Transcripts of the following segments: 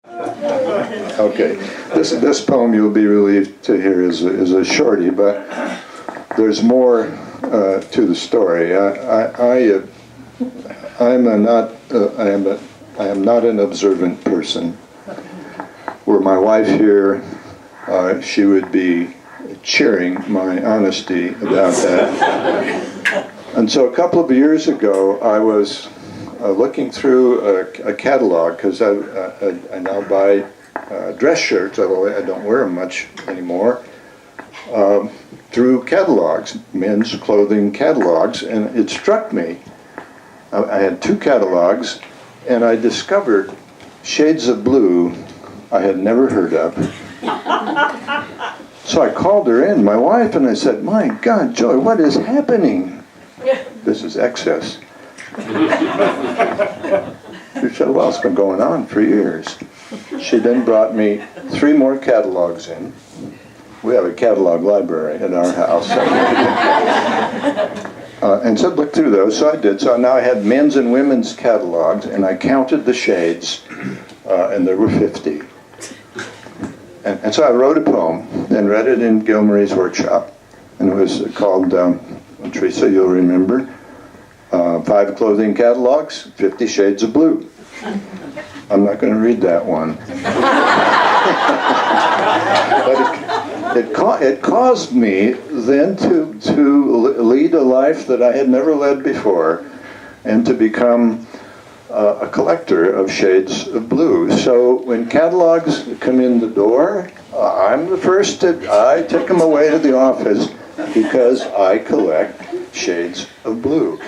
Okay, this poem you'll be relieved to hear is a shorty, but there's more to the story. I am not an observant person. Were my wife here, she would be cheering my honesty about that. And so a couple of years ago, I was looking through a catalog, because I now buy dress shirts, although I don't wear them much anymore, through catalogs, men's clothing catalogs, and it struck me. I had two catalogs, and I discovered shades of blue I had never heard of. So I called her in, my wife, and I said, "My God, Joy, what is happening?" This is excess. She said, "Well, it's been going on for years." She then brought me 3 more catalogs in. We have a catalog library at our house. And said, "Look through those." So I did. So now I had men's and women's catalogs, and I counted the shades, and there were 50. And so I wrote a poem and read it in Gilmary's workshop. And it was called, Teresa, you'll remember, 5 clothing catalogs, 50 shades of blue. I'm not going to read that one. But it caused me then to lead a life that I had never led before, and to become a collector of shades of blue. So when catalogs come in the door, I'm the first I take them away to the office, because I collect shades of blue.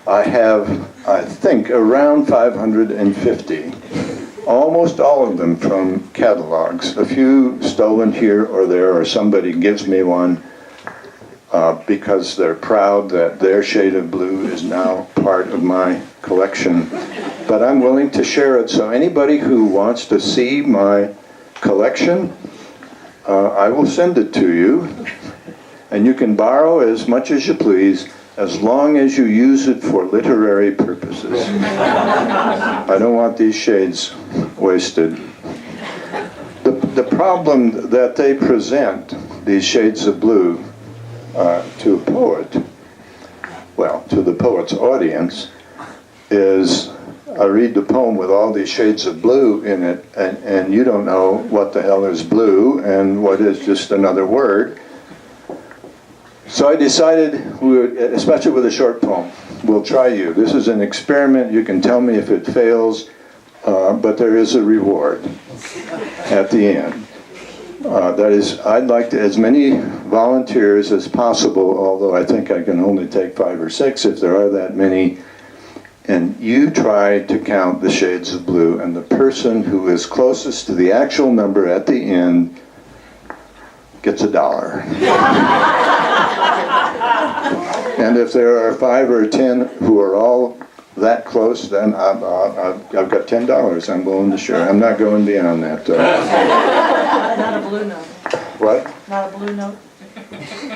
I have, I think, around 550. Almost all of them from catalogs. A few stolen here or there, or somebody gives me one because they're proud that their shade of blue is now part of my collection. But I'm willing to share it, so anybody who wants to see my collection, I will send it to you. And you can borrow as much as you please, as long as you use it for literary purposes. I don't want these shades wasted. The problem that they present, these shades of blue, to a poet, well, to the poet's audience, is I read the poem with all these shades of blue in it, and you don't know what the hell is blue and what is just another word. So I decided, especially with a short poem, we'll try you. This is an experiment. You can tell me if it fails, but there is a reward at the end. That is, I'd like to, as many volunteers as possible, although I think I can only take 5 or 6 if there are that many, and you try to count the shades of blue, and the person who is closest to the actual number at the end gets $1. And if there are 5 or 10 who are all that close, then I've got $10 I'm willing to share. I'm not going beyond that. Not a blue note. What? Not a blue note?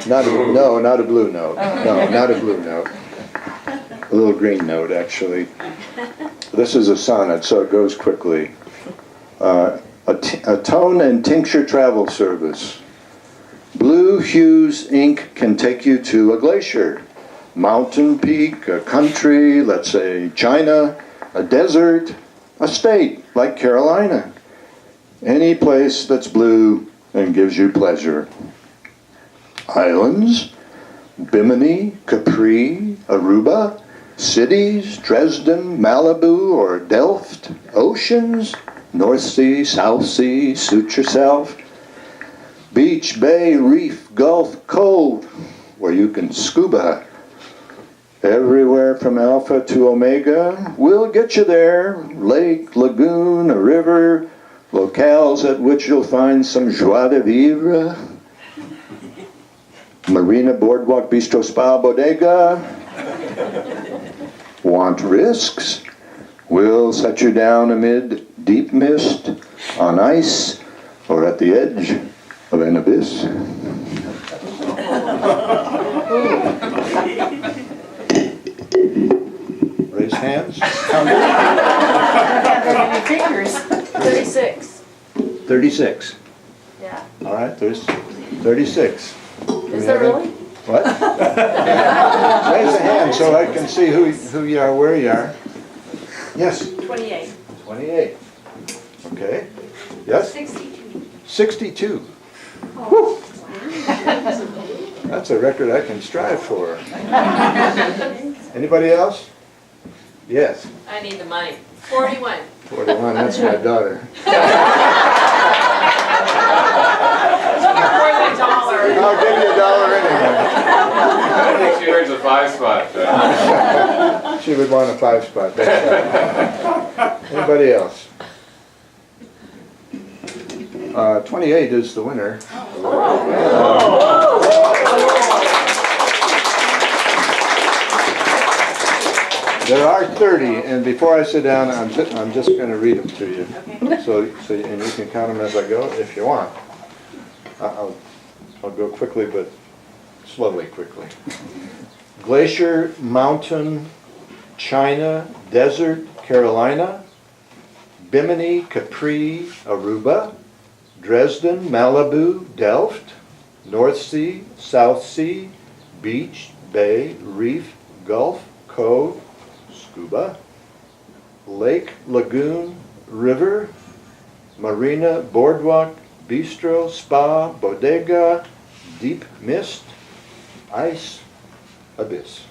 No, not a blue note. No, not a blue note. A little green note, actually. This is a sonnet, so it goes quickly. A tone and tincture travel service. Blue hues ink can take you to a glacier, mountain peak, a country, let's say China, a desert, a state like Carolina. Any place that's blue and gives you pleasure. Islands, Bimini, Capri, Aruba, cities, Dresden, Malibu, or Delft, oceans, North Sea, South Sea, suit yourself. Beach, bay, reef, gulf, cove, where you can scuba. Everywhere from Alpha to Omega, we'll get you there. Lake, lagoon, a river, locales at which you'll find some joie de vivre. Marina, boardwalk, bistro, spa, bodega. Want risks? We'll set you down amid deep mist, on ice, or at the edge of an abyss. Raise hands. I got that many fingers. 36. 36. Yeah. All right, there's 36. Is there really? What? Raise a hand so I can see who you are, where you are. Yes? 28. 28. Okay. Yes? 62. 62. Whew. That's a record I can strive for. Anybody else? Yes. I need the money. 41. 41, that's my daughter. More than a dollar. I'll give you $1 anyway. I think she earns a 5 spot. She would want a 5 spot. That's right. Anybody else? 28 is the winner. There are 30, and before I sit down, I'm just going to read them to you. So and you can count them as I go if you want. I'll go quickly, but slowly quickly. Glacier, mountain, China, desert, Carolina, Bimini, Capri, Aruba, Dresden, Malibu, Delft, North Sea, South Sea, beach, bay, reef, gulf, cove, scuba, lake, lagoon, river, marina, boardwalk, bistro, spa, bodega, deep mist, ice, abyss.